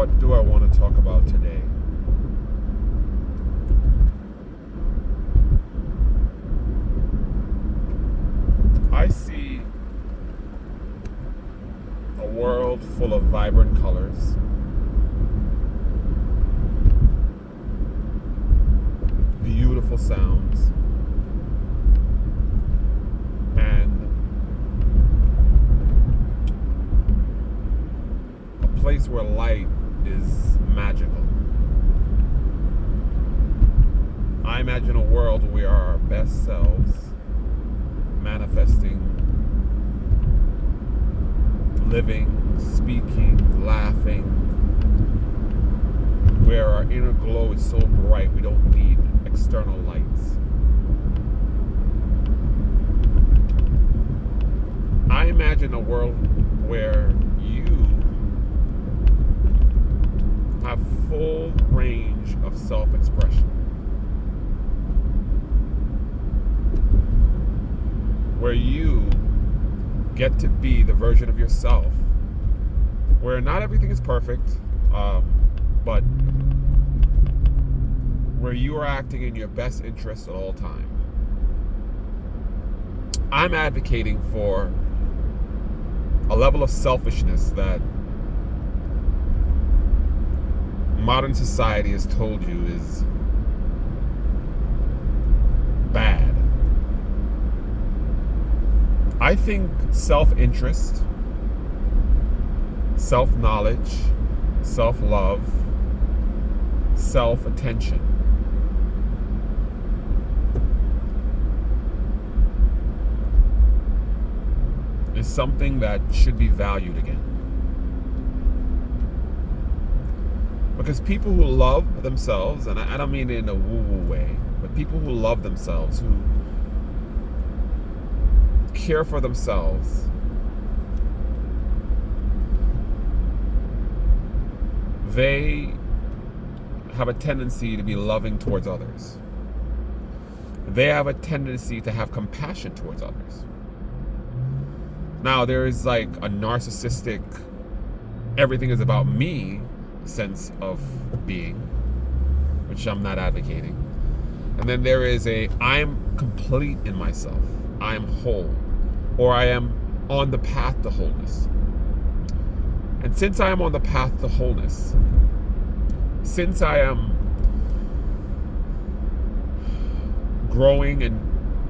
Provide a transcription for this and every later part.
what do I want to talk about today? I see a world full of vibrant colors, beautiful sounds, and a place where light is magical. I imagine a world where we are our best selves, manifesting, living, speaking, laughing, where our inner glow is so bright we don't need external lights. I imagine a world where you have full range of self-expression, where you get to be the version of yourself where not everything is perfect, but where you are acting in your best interest at all times. I'm advocating for a level of selfishness that modern society has told you is bad. I think self-interest, self-knowledge, self-love, self-attention is something that should be valued again. Because people who love themselves, and I don't mean it in a woo-woo way, but people who love themselves, who care for themselves, they have a tendency to be loving towards others. They have a tendency to have compassion towards others. Now, there is like a narcissistic, everything is about me sense of being, which I'm not advocating. And then there is a, I'm complete in myself. I am whole, or I am on the path to wholeness. And since I am on the path to wholeness, since I am growing and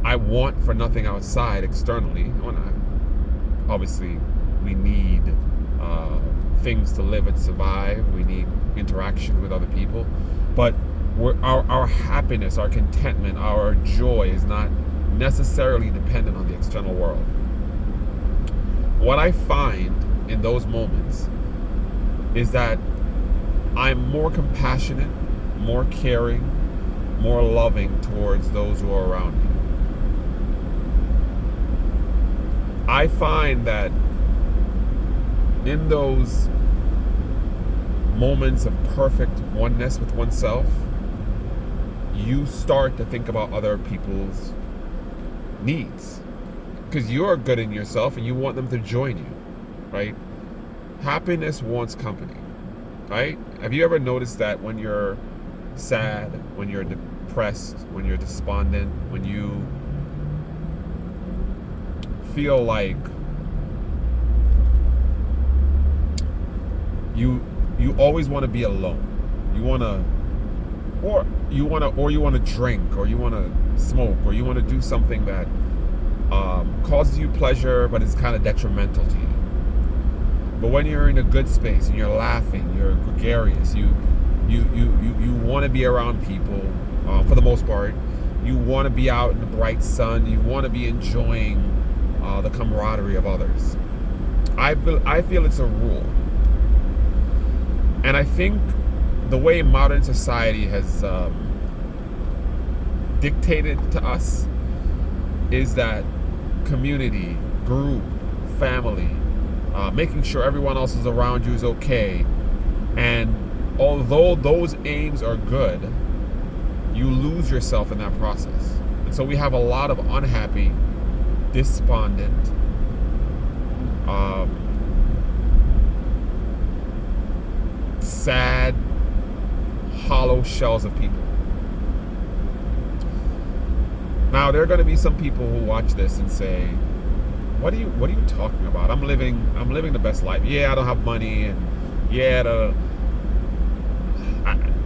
I want for nothing outside externally, obviously we need things to live and survive. We need interaction with other people, but our happiness, our contentment, our joy is not necessarily dependent on the external world. What I find in those moments is that I'm more compassionate, more caring, more loving towards those who are around me. I find that in those moments of perfect oneness with oneself, you start to think about other people's needs, because you're good in yourself and you want them to join you, right? Happiness wants company, right? Have you ever noticed that when you're sad, when you're depressed, when you're despondent, when you feel like you always want to be alone, you want to drink, or you want to smoke, or you want to do something that causes you pleasure but is kind of detrimental to you. But when you're in a good space and you're laughing, you're gregarious, you want to be around people. For the most part, you want to be out in the bright sun. You want to be enjoying the camaraderie of others. I feel it's a rule, and I think the way modern society has dictated to us is that community, group, family, making sure everyone else is around you is okay. And although those aims are good, you lose yourself in that process. And so we have a lot of unhappy, despondent, sad, hollow shells of people. Now, there are going to be some people who watch this and say, what are you talking about? I'm living the best life. Yeah, I don't have money, and yeah,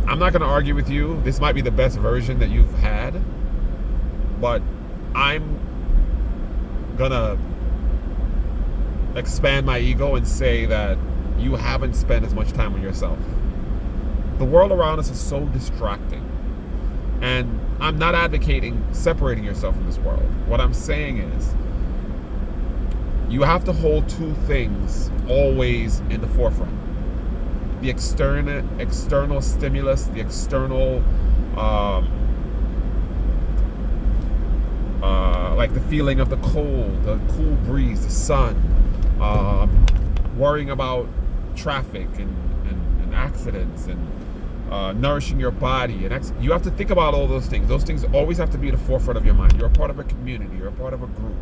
I'm not going to argue with you. This might be the best version that you've had, but I'm going to expand my ego and say that you haven't spent as much time on yourself. The world around us is so distracting. And I'm not advocating separating yourself from this world. What I'm saying is, you have to hold two things always in the forefront. The external stimulus, the external, like the feeling of the cold, the cool breeze, the sun, worrying about traffic and accidents, and nourishing your body. And you have to think about all those things. Those things always have to be at the forefront of your mind. You're a part of a community. You're a part of a group.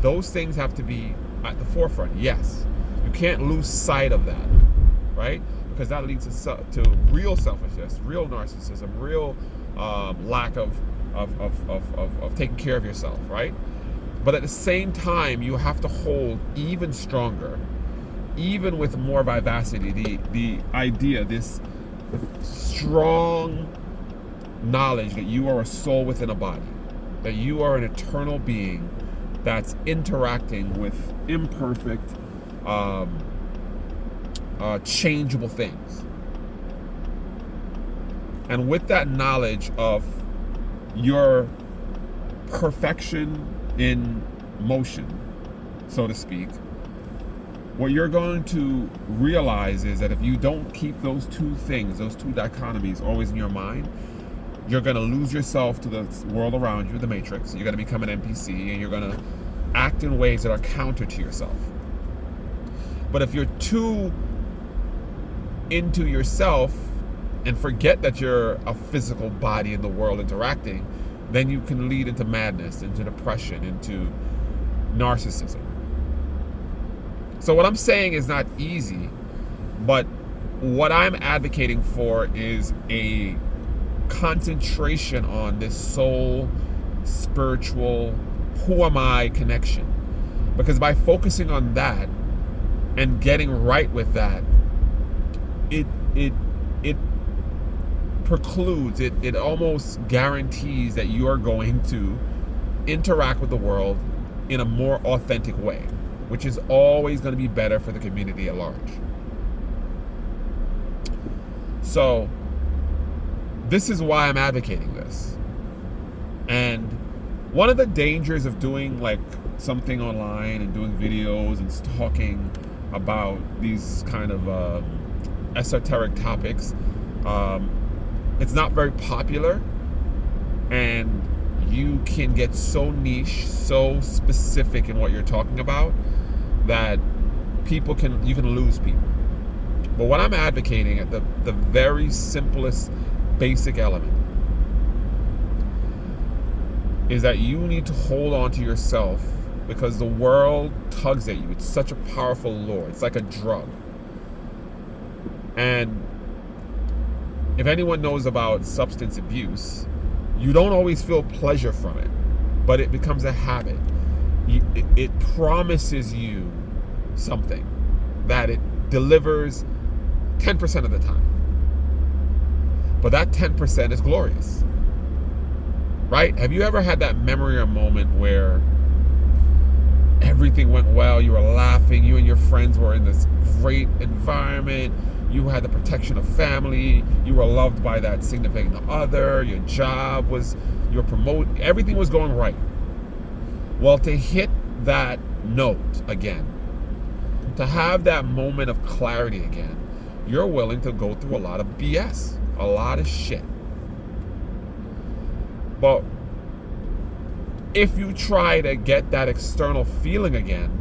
Those things have to be at the forefront. Yes. You can't lose sight of that, right? Because that leads to real selfishness, real narcissism, real lack of taking care of yourself, right? But at the same time, you have to hold even stronger, even with more vivacity, the idea, this strong knowledge that you are a soul within a body, that you are an eternal being that's interacting with imperfect, changeable things. And with that knowledge of your perfection in motion, so to speak, what you're going to realize is that if you don't keep those two things, those two dichotomies always in your mind, you're going to lose yourself to the world around you, the matrix. You're going to become an NPC, and you're going to act in ways that are counter to yourself. But if you're too into yourself and forget that you're a physical body in the world interacting, then you can lead into madness, into depression, into narcissism. So what I'm saying is not easy, but what I'm advocating for is a concentration on this soul, spiritual, who am I connection. Because by focusing on that and getting right with that, it precludes, it almost guarantees that you are going to interact with the world in a more authentic way, which is always going to be better for the community at large. So this is why I'm advocating this. And one of the dangers of doing like something online and doing videos and talking about these kind of esoteric topics, it's not very popular, and you can get so niche, so specific in what you're talking about that you can lose people. But what I'm advocating at the very simplest basic element is that you need to hold on to yourself, because the world tugs at you. It's such a powerful lure. It's like a drug. And if anyone knows about substance abuse, you don't always feel pleasure from it, but it becomes a habit. It promises you something that it delivers 10% of the time. But that 10% is glorious, right? Have you ever had that memory or moment where everything went well, you were laughing, you and your friends were in this great environment, you had the protection of family, you were loved by that significant other, your job was, you were promoted, everything was going right. Well, to hit that note again, to have that moment of clarity again, you're willing to go through a lot of BS, a lot of shit. But if you try to get that external feeling again,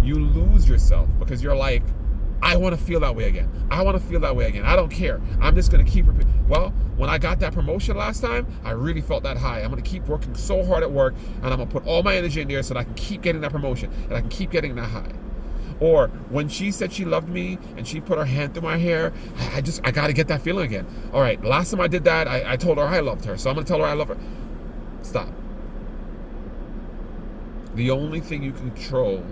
you lose yourself, because you're like, I want to feel that way again. I want to feel that way again. I don't care. I'm just going to keep repeating. Well, when I got that promotion last time, I really felt that high. I'm going to keep working so hard at work, and I'm going to put all my energy in there so that I can keep getting that promotion and I can keep getting that high. Or when she said she loved me and she put her hand through my hair, I got to get that feeling again. All right, last time I did that, I told her I loved her, so I'm going to tell her I love her. Stop. The only thing you control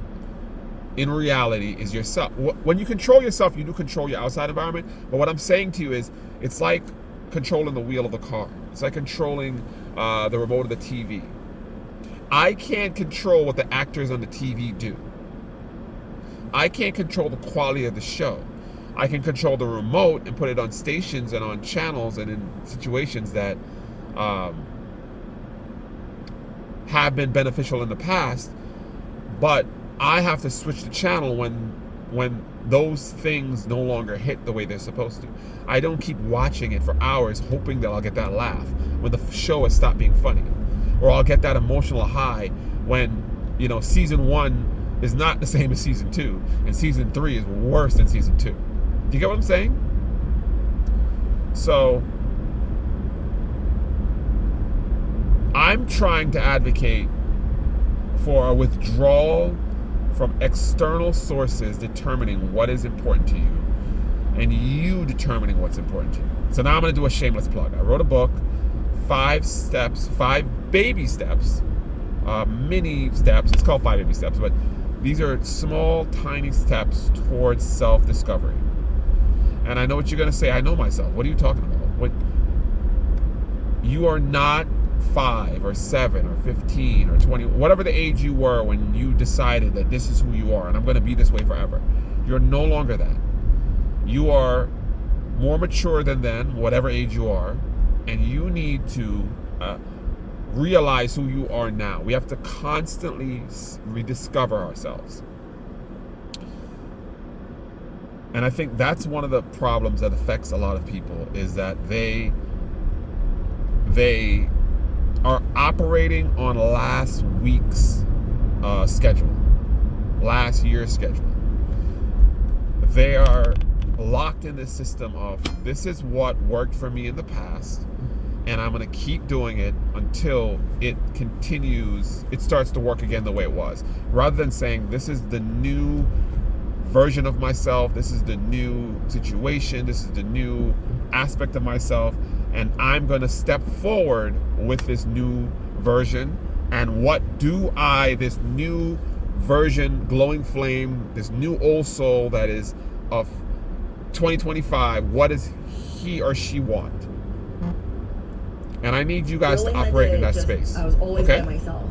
in reality is yourself. When you control yourself, you do control your outside environment. But what I'm saying to you is, it's like controlling the wheel of the car. It's like controlling the remote of the TV. I can't control what the actors on the TV do. I can't control the quality of the show. I can control the remote and put it on stations and on channels and in situations that have been beneficial in the past, but I have to switch the channel when those things no longer hit the way they're supposed to. I don't keep watching it for hours hoping that I'll get that laugh when the show has stopped being funny, or I'll get that emotional high when, you know, season 1 is not the same as season 2 and season 3 is worse than season 2. Do you get what I'm saying? So I'm trying to advocate for a withdrawal from external sources determining what is important to you, and you determining what's important to you. So now I'm going to do a shameless plug. I wrote a book, 5 steps, 5 baby steps, mini steps. It's called 5 baby steps, but these are small, tiny steps towards self-discovery. And I know what you're going to say. I know myself. What are you talking about? You are not 5 or 7 or 15 or 20, whatever the age you were when you decided that this is who you are and I'm going to be this way forever. You're no longer that. You are more mature than then, whatever age you are, and you need to realize who you are now. We have to constantly rediscover ourselves. And I think that's one of the problems that affects a lot of people, is that they are operating on last week's schedule, last year's schedule. They are locked in this system of, this is what worked for me in the past, and I'm going to keep doing it until it continues, it starts to work again the way it was. Rather than saying, this is the new version of myself, this is the new situation, this is the new aspect of myself, and I'm going to step forward with this new version. And what do this new version, glowing flame, this new old soul that is of 2025, what does he or she want? And I need you guys to operate in that space. I was always by myself.